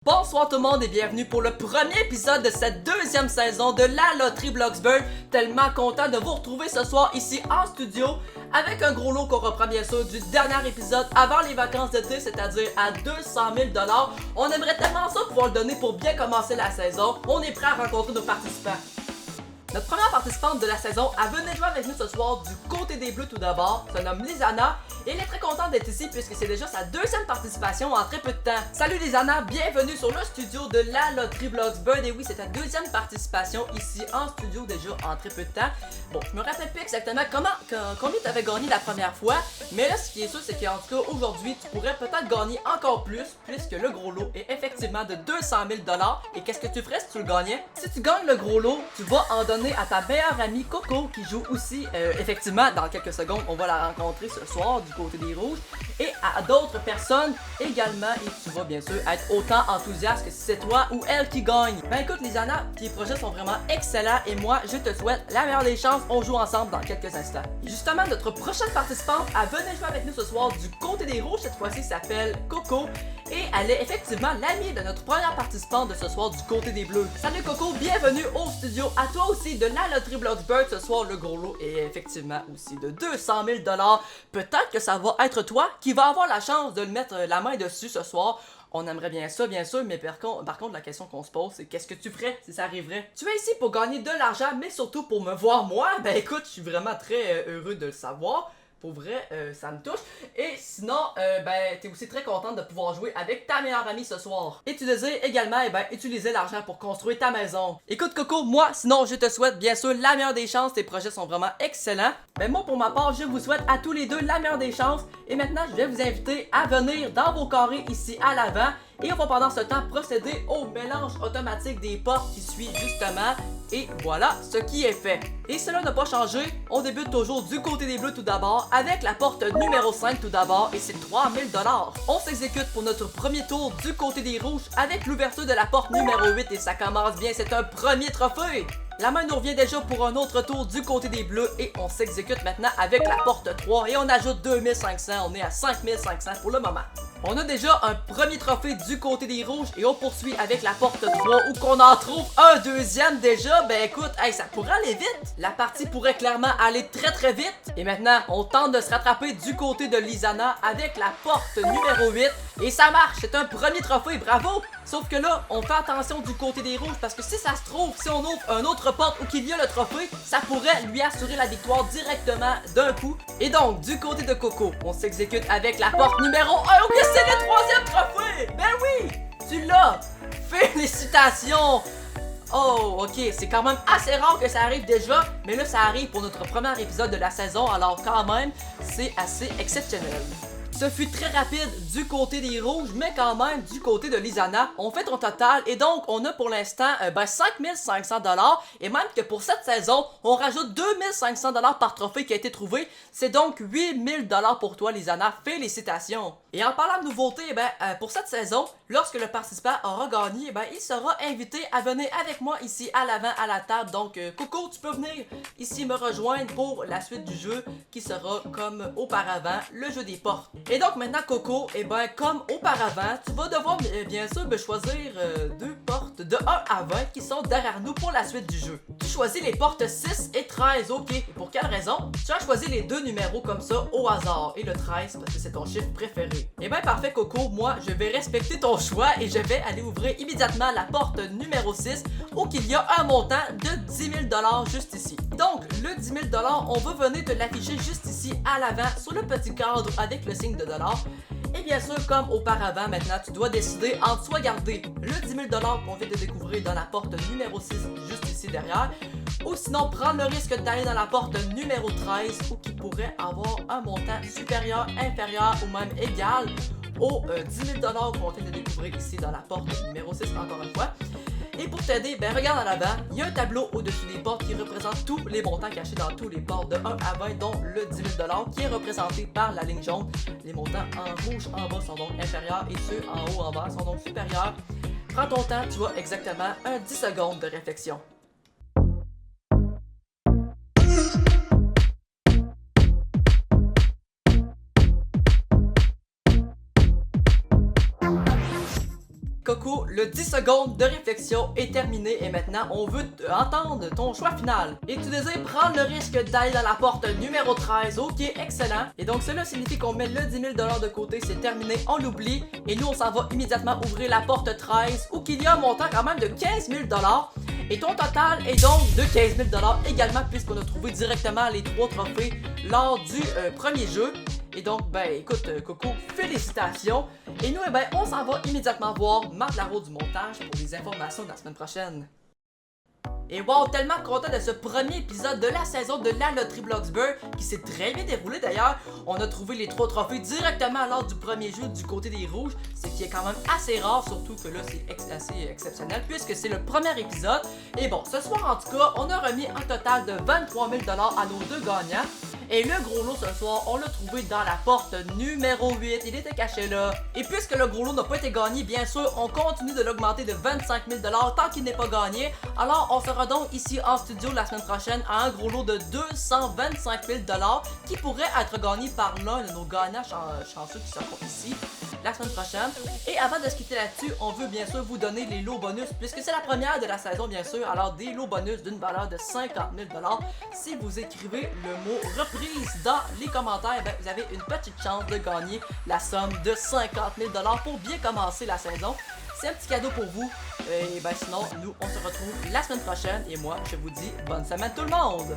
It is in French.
Bonsoir tout le monde et bienvenue pour le premier épisode de cette deuxième saison de la loterie Bloxburg. Tellement content de vous retrouver ce soir ici en studio avec un gros lot qu'on reprend bien sûr du dernier épisode avant les vacances d'été, c'est-à-dire à 200 000 $. On aimerait tellement ça pouvoir le donner pour bien commencer la saison. On est prêt à rencontrer nos participants. Notre première participante de la saison a venu jouer avec nous ce soir du côté des Bleus tout d'abord, se nomme Lisanna et elle est très contente d'être ici puisque c'est déjà sa deuxième participation en très peu de temps. Salut Lisanna, bienvenue sur le studio de la loterie Bloxburg et oui c'est ta deuxième participation ici en studio déjà en très peu de temps. Bon, je me rappelle plus exactement combien tu avais gagné la première fois, mais là ce qui est sûr c'est qu'en tout cas aujourd'hui tu pourrais peut-être gagner encore plus puisque le gros lot est effectivement de 200 000 $. Et qu'est-ce que tu ferais si tu le gagnais? Si tu gagnes le gros lot, tu vas en donner à ta meilleure amie Coco qui joue aussi effectivement dans quelques secondes on va la rencontrer ce soir du côté des rouges et à d'autres personnes également et tu vas bien sûr être autant enthousiaste que si c'est toi ou elle qui gagne. Ben écoute Lisanna, tes projets sont vraiment excellents et moi je te souhaite la meilleure des chances, on joue ensemble dans quelques instants. Et justement notre prochaine participante a venu jouer avec nous ce soir du côté des rouges, cette fois-ci s'appelle Coco et elle est effectivement l'amie de notre première participante de ce soir du côté des bleus. Salut Coco, bienvenue au studio, à toi aussi de la loterie Bloxburg. Ce soir le gros lot est effectivement aussi de 200 000 $. Peut-être que ça va être toi qui va avoir la chance de le mettre la main dessus ce soir. On aimerait bien ça, bien sûr, mais par contre, la question qu'on se pose, c'est qu'est-ce que tu ferais si ça arriverait? Tu es ici pour gagner de l'argent, mais surtout pour me voir moi? Ben écoute, je suis vraiment très heureux de le savoir. Pour vrai, ça me touche. Et sinon, ben, t'es aussi très contente de pouvoir jouer avec ta meilleure amie ce soir. Et tu désires également, utiliser l'argent pour construire ta maison. Écoute Coco, moi, sinon, je te souhaite bien sûr la meilleure des chances. Tes projets sont vraiment excellents. Mais moi, pour ma part, je vous souhaite à tous les deux la meilleure des chances. Et maintenant, je vais vous inviter à venir dans vos carrés ici à l'avant. Et on va pendant ce temps procéder au mélange automatique des portes qui suit justement. Et voilà ce qui est fait. Et cela n'a pas changé, on débute toujours du côté des bleus tout d'abord, avec la porte numéro 5 tout d'abord, et c'est 3 000 $. On s'exécute pour notre premier tour du côté des rouges, avec l'ouverture de la porte numéro 8, et ça commence bien, c'est un premier trophée. La main nous revient déjà pour un autre tour du côté des bleus et on s'exécute maintenant avec la porte 3 et on ajoute 2500, on est à 5500 pour le moment. On a déjà un premier trophée du côté des rouges et on poursuit avec la porte 3 où qu'on en trouve un deuxième déjà. Ben écoute, hey, ça pourrait aller vite. La partie pourrait clairement aller très très vite. Et maintenant, on tente de se rattraper du côté de Lisanna avec la porte numéro 8 et ça marche, c'est un premier trophée, bravo! Sauf que là, on fait attention du côté des rouges parce que si ça se trouve, si on ouvre un autre porte où qu'il y a le trophée, ça pourrait lui assurer la victoire directement d'un coup. Et donc, du côté de Coco, on s'exécute avec la porte numéro 1. Ok, c'est le troisième trophée! Ben oui! Tu l'as! Félicitations! Oh, ok, c'est quand même assez rare que ça arrive déjà, mais là, ça arrive pour notre premier épisode de la saison, alors quand même, c'est assez exceptionnel. Ce fut très rapide du côté des rouges, mais quand même du côté de Lisanna. On fait ton total et donc on a pour l'instant 5500 $. Et même que pour cette saison, on rajoute 2500 $ par trophée qui a été trouvé. C'est donc 8000 $ pour toi Lisanna. Félicitations! Et en parlant de nouveautés, pour cette saison, lorsque le participant aura gagné, il sera invité à venir avec moi ici à l'avant à la table. Donc Coco, tu peux venir ici me rejoindre pour la suite du jeu qui sera comme auparavant, le jeu des portes. Et donc maintenant Coco, comme auparavant, tu vas devoir bien sûr me choisir deux portes de 1 à 20 qui sont derrière nous pour la suite du jeu. Tu choisis les portes 6 et 13, ok. Et pour quelle raison? Tu as choisi les deux numéros comme ça au hasard et le 13 parce que c'est ton chiffre préféré. Et parfait Coco, moi je vais respecter ton choix et je vais aller ouvrir immédiatement la porte numéro 6 où qu'il y a un montant de 10 000 $ juste ici. Donc le 10 000 $, on va venir te l'afficher juste ici à l'avant sur le petit cadre avec le signe de dollar. Et bien sûr, comme auparavant, maintenant, tu dois décider entre soit garder le 10 000 $ qu'on vient de découvrir dans la porte numéro 6, juste ici derrière, ou sinon prendre le risque d'aller dans la porte numéro 13, où qui pourrait avoir un montant supérieur, inférieur ou même égal aux 10 000 $ qu'on vient de découvrir ici dans la porte numéro 6, encore une fois. Et pour t'aider, regarde en avant, il y a un tableau au-dessus des portes qui représente tous les montants cachés dans tous les portes de 1 à 20, dont le 10 000 $ qui est représenté par la ligne jaune. Les montants en rouge en bas sont donc inférieurs et ceux en haut en bas sont donc supérieurs. Prends ton temps, tu as exactement 10 secondes de réflexion. Coco, le 10 secondes de réflexion est terminé et maintenant on veut entendre ton choix final. Et tu désires prendre le risque d'aller dans la porte numéro 13, ok, excellent. Et donc cela signifie qu'on met le 10 000 de côté, c'est terminé, on l'oublie. Et nous on s'en va immédiatement ouvrir la porte 13 où qu'il y a un montant quand même de 15 000 $. Et ton total est donc de 15 000 $ également puisqu'on a trouvé directement les 3 trophées lors du premier jeu. Et donc, ben écoute Coco, félicitations. Et nous, eh ben, on s'en va immédiatement voir Marc Laro du montage pour les informations de la semaine prochaine. Et wow, tellement content de ce premier épisode de la saison de la loterie Bloxburg qui s'est très bien déroulé d'ailleurs. On a trouvé les 3 trophées directement lors du premier jeu du côté des rouges, ce qui est quand même assez rare, surtout que là c'est assez exceptionnel puisque c'est le premier épisode. Et bon, ce soir en tout cas, on a remis un total de 23 000 $ à nos 2 gagnants. Et le gros lot ce soir, on l'a trouvé dans la porte numéro 8, il était caché là. Et puisque le gros lot n'a pas été gagné, bien sûr, on continue de l'augmenter de 25 000 $ tant qu'il n'est pas gagné. Alors on sera donc ici en studio la semaine prochaine à un gros lot de 225 000 $ qui pourrait être gagné par l'un de nos gagnants chanceux qui seront ici la semaine prochaine. Et avant de se quitter là-dessus, on veut bien sûr vous donner les lots bonus puisque c'est la première de la saison bien sûr. Alors des lots bonus d'une valeur de 50 000 $ si vous écrivez le mot reprise dans les commentaires, ben, vous avez une petite chance de gagner la somme de 50 000 $ pour bien commencer la saison. C'est un petit cadeau pour vous. Et ben sinon, nous on se retrouve la semaine prochaine et moi je vous dis bonne semaine tout le monde!